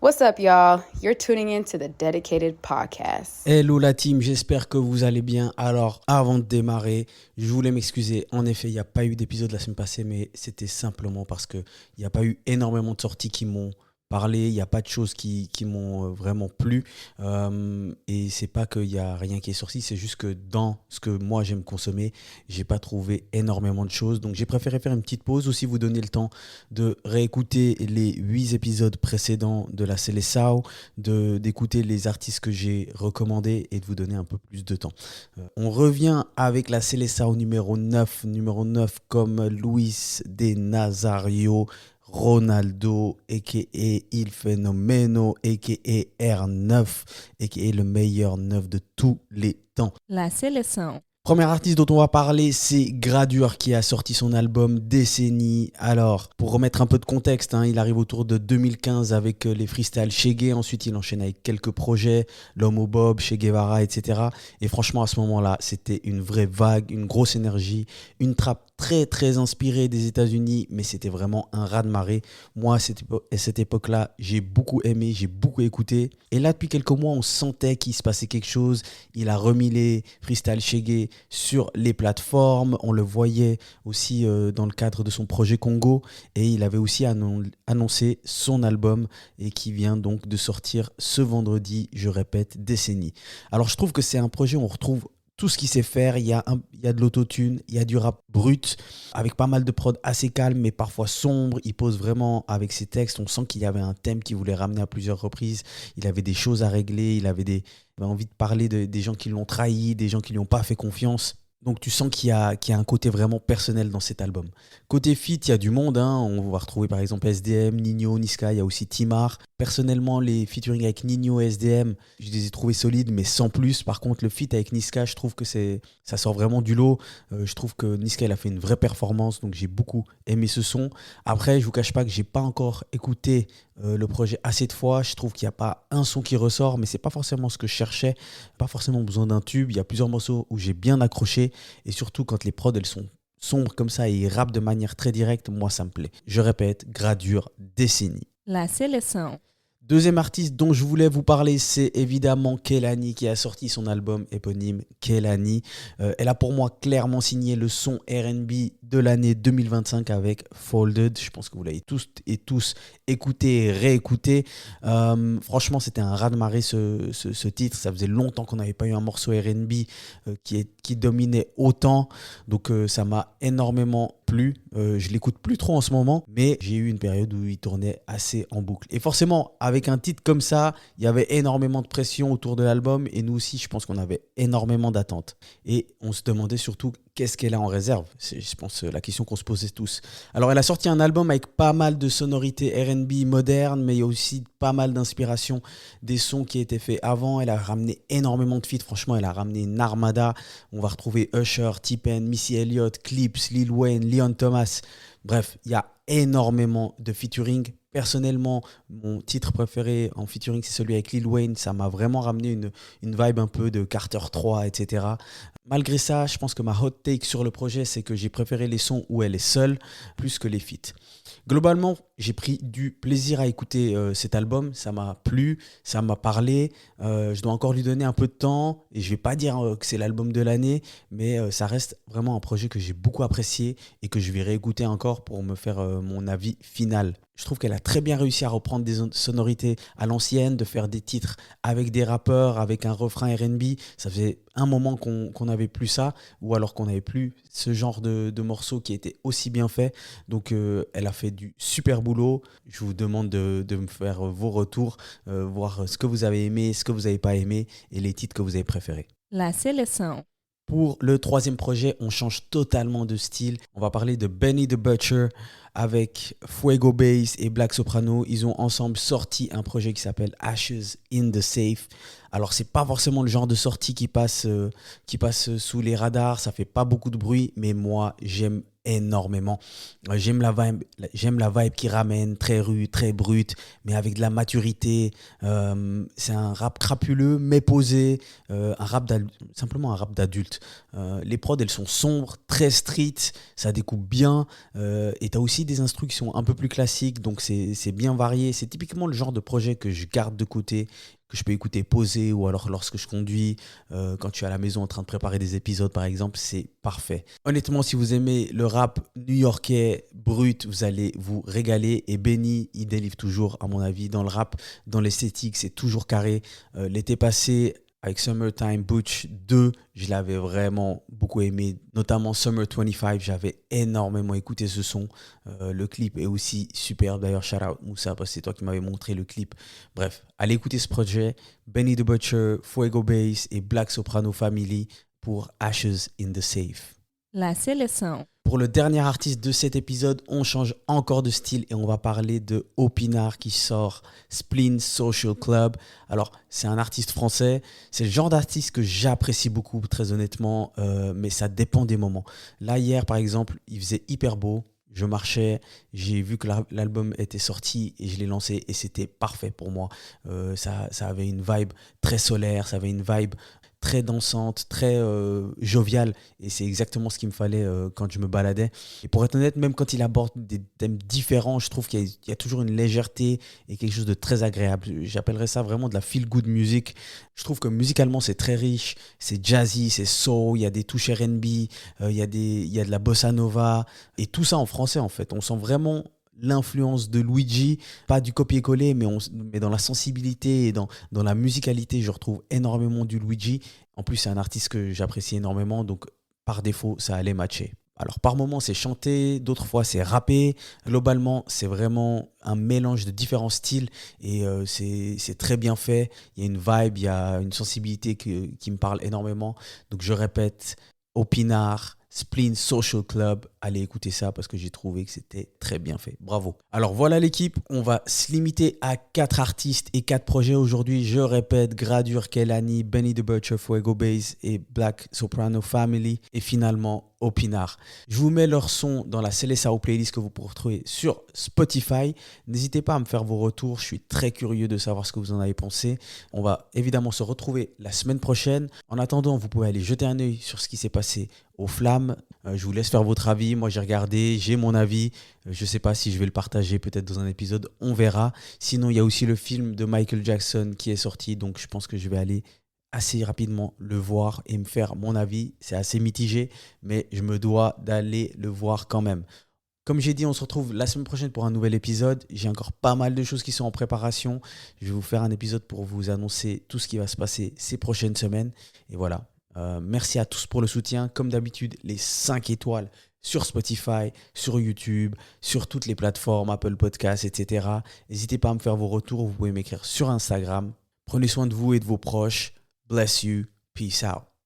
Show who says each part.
Speaker 1: What's up, y'all? You're tuning in to the Dedicated Podcast.
Speaker 2: Hello la team, j'espère que vous allez bien. Alors, avant de démarrer, je voulais m'excuser. En effet, il n'y a pas eu d'épisode la semaine passée, mais c'était simplement parce qu'il n'y a pas eu énormément de sorties qui m'ont parlé. Il n'y a pas de choses qui m'ont vraiment plu. Et c'est pas qu'il n'y a rien qui est sorti, c'est juste que dans ce que moi j'aime consommer, j'ai pas trouvé énormément de choses. Donc j'ai préféré faire une petite pause, aussi vous donner le temps de réécouter les 8 épisodes précédents de la Seleção, d'écouter les artistes que j'ai recommandés et de vous donner un peu plus de temps. On revient avec la Seleção numéro 9 comme Luis de Nazario, Ronaldo, a.k.a. Il Fenomeno, a.k.a. R9, a.k.a. le meilleur 9 de tous les temps.
Speaker 3: La Seleção.
Speaker 2: Premier artiste dont on va parler, c'est Gradure qui a sorti son album Décennie. Alors, pour remettre un peu de contexte, il arrive autour de 2015 avec les freestyles Chegué. Ensuite, il enchaîne avec quelques projets, L'Homme au Bob, Che Guevara, etc. Et franchement, à ce moment-là, c'était une vraie vague, une grosse énergie, une trappe très très inspirée des États-Unis, mais c'était vraiment un raz-de-marée. Moi, à cette époque-là, j'ai beaucoup aimé, j'ai beaucoup écouté. Et là, depuis quelques mois, on sentait qu'il se passait quelque chose. Il a remis les freestyles Chegué sur les plateformes. On le voyait aussi dans le cadre de son projet Congo. Et il avait aussi annoncé son album et qui vient donc de sortir ce vendredi, je répète, Décennie. Alors, je trouve que c'est un projet où on retrouve tout ce qu'il sait faire. Il y a de l'autotune, il y a du rap brut, avec pas mal de prod assez calme, mais parfois sombre. Il pose vraiment avec ses textes. On sent qu'il y avait un thème qu'il voulait ramener à plusieurs reprises. Il avait des choses à régler, il avait envie de parler des gens qui l'ont trahi, des gens qui lui ont pas fait confiance. Donc tu sens qu'il y a un côté vraiment personnel dans cet album. Côté feat, il y a du monde. On va retrouver par exemple SDM, Ninho, Niska, il y a aussi Timar. Personnellement, les featuring avec Ninho et SDM, je les ai trouvés solides, mais sans plus. Par contre, le feat avec Niska, je trouve que ça sort vraiment du lot. Je trouve que Niska, il a fait une vraie performance, donc j'ai beaucoup aimé ce son. Après, je vous cache pas que j'ai pas encore écouté le projet assez de fois. Je trouve qu'il n'y a pas un son qui ressort, mais c'est pas forcément ce que je cherchais. Pas forcément besoin d'un tube. Il y a plusieurs morceaux où j'ai bien accroché. Et surtout, quand les prods, elles sont sombres comme ça et ils rappent de manière très directe, moi, ça me plaît. Je répète, Gradure, Décennie.
Speaker 3: La Seleção.
Speaker 2: Deuxième artiste dont je voulais vous parler, c'est évidemment Kehlani qui a sorti son album éponyme Kehlani. Elle a pour moi clairement signé le son R&B de l'année 2025 avec Folded. Je pense que vous l'avez tous écouté et réécouté. Franchement, c'était un raz-de-marée ce titre. Ça faisait longtemps qu'on n'avait pas eu un morceau R&B qui dominait autant. Donc ça m'a énormément plu. Je l'écoute plus trop en ce moment, mais j'ai eu une période où il tournait assez en boucle. Et forcément, avec un titre comme ça, il y avait énormément de pression autour de l'album et nous aussi, je pense qu'on avait énormément d'attentes. Et on se demandait surtout qu'est-ce qu'elle a en réserve. C'est, je pense, la question qu'on se posait tous. Alors, elle a sorti un album avec pas mal de sonorités R&B modernes, mais il y a aussi pas mal d'inspiration des sons qui étaient faits avant. Elle a ramené énormément de feats. Franchement, elle a ramené une armada. On va retrouver Usher, T-Pain, Missy Elliott, Clips, Lil Wayne, Leon Thomas. Bref, il y a énormément de featuring. Personnellement, mon titre préféré en featuring, c'est celui avec Lil Wayne. Ça m'a vraiment ramené une vibe un peu de Carter 3, etc. Malgré ça, je pense que ma hot take sur le projet, c'est que j'ai préféré les sons où elle est seule plus que les feats. Globalement, j'ai pris du plaisir à écouter cet album. Ça m'a plu, ça m'a parlé. Je dois encore lui donner un peu de temps. Et je ne vais pas dire que c'est l'album de l'année, mais ça reste vraiment un projet que j'ai beaucoup apprécié et que je vais réécouter encore pour me faire mon avis final. Je trouve qu'elle a très bien réussi à reprendre des sonorités à l'ancienne, de faire des titres avec des rappeurs, avec un refrain R&B. Ça faisait un moment qu'on n'avait plus ça, ou alors qu'on n'avait plus ce genre de morceaux qui étaient aussi bien faits. Donc elle a fait du super boulot. Je vous demande de me faire vos retours, voir ce que vous avez aimé, ce que vous n'avez pas aimé et les titres que vous avez préférés.
Speaker 3: La Seleção.
Speaker 2: Pour le troisième projet, on change totalement de style. On va parler de Benny the Butcher avec Fuego Bass et Black Soprano. Ils ont ensemble sorti un projet qui s'appelle Ashes in the Safe. Alors, c'est pas forcément le genre de sortie qui passe sous les radars. Ça fait pas beaucoup de bruit, mais moi, j'aime énormément. J'aime la vibe qui ramène, très rue, très brute, mais avec de la maturité. C'est un rap crapuleux, mais posé, simplement un rap d'adulte. Les prods, elles sont sombres, très street, ça découpe bien, et tu as aussi des instructions un peu plus classiques, donc c'est bien varié. C'est typiquement le genre de projet que je garde de côté, que je peux écouter posé ou alors lorsque je conduis, quand je suis à la maison en train de préparer des épisodes par exemple, c'est parfait. Honnêtement, si vous aimez le rap new-yorkais brut, vous allez vous régaler. Et Benny, il délivre toujours, à mon avis, dans le rap, dans l'esthétique, c'est toujours carré. L'été passé, avec Summertime Butch 2, je l'avais vraiment beaucoup aimé, notamment Summer 25, j'avais énormément écouté ce son. Le clip est aussi superbe, d'ailleurs shout out Moussa, parce que c'est toi qui m'avais montré le clip. Bref, allez écouter ce projet, Benny the Butcher, Fuego Bass et Black Soprano Family pour Ashes in the Safe.
Speaker 3: La séleção.
Speaker 2: Pour le dernier artiste de cet épisode, on change encore de style et on va parler de Opinard qui sort Spleen Social Club. Alors, c'est un artiste français. C'est le genre d'artiste que j'apprécie beaucoup, très honnêtement, mais ça dépend des moments. Là, hier, par exemple, il faisait hyper beau. Je marchais, j'ai vu que l'album était sorti et je l'ai lancé et c'était parfait pour moi. Ça avait une vibe très solaire, ça avait une vibe très dansante, très joviale, et c'est exactement ce qu'il me fallait quand je me baladais. Et pour être honnête, même quand il aborde des thèmes différents, je trouve qu'il y a toujours une légèreté et quelque chose de très agréable. J'appellerais ça vraiment de la feel-good music. Je trouve que musicalement, c'est très riche, c'est jazzy, c'est soul, il y a des touches R&B, il y a de la bossa nova, et tout ça en français en fait. On sent vraiment l'influence de Luigi, pas du copier-coller, mais dans la sensibilité et dans la musicalité, je retrouve énormément du Luigi. En plus, c'est un artiste que j'apprécie énormément, donc par défaut, ça allait matcher. Alors, par moments, c'est chanté, d'autres fois, c'est rappé. Globalement, c'est vraiment un mélange de différents styles et c'est très bien fait. Il y a une vibe, il y a une sensibilité qui me parle énormément. Donc, je répète, Opinard, Spleen Social Club, allez écouter ça parce que j'ai trouvé que c'était très bien fait. Bravo. Alors voilà l'équipe, on va se limiter à 4 artistes et 4 projets aujourd'hui. Je répète, Gradure, Kehlani, Benny the Butcher, Fuego Bass et Black Soprano Family. Et finalement, Opinard. Je vous mets leur son dans la Seleção playlist que vous pourrez retrouver sur Spotify. N'hésitez pas à me faire vos retours, je suis très curieux de savoir ce que vous en avez pensé. On va évidemment se retrouver la semaine prochaine. En attendant, vous pouvez aller jeter un œil sur ce qui s'est passé aux Flammes. Je vous laisse faire votre avis. Moi, j'ai regardé, j'ai mon avis. Je ne sais pas si je vais le partager peut-être dans un épisode. On verra. Sinon, il y a aussi le film de Michael Jackson qui est sorti. Donc, je pense que je vais aller assez rapidement le voir et me faire mon avis. C'est assez mitigé, mais je me dois d'aller le voir quand même. Comme j'ai dit, on se retrouve la semaine prochaine pour un nouvel épisode. J'ai encore pas mal de choses qui sont en préparation. Je vais vous faire un épisode pour vous annoncer tout ce qui va se passer ces prochaines semaines. Et voilà. Merci à tous pour le soutien. Comme d'habitude, les 5 étoiles sur Spotify, sur YouTube, sur toutes les plateformes, Apple Podcasts, etc. N'hésitez pas à me faire vos retours. Vous pouvez m'écrire sur Instagram. Prenez soin de vous et de vos proches. Bless you. Peace out.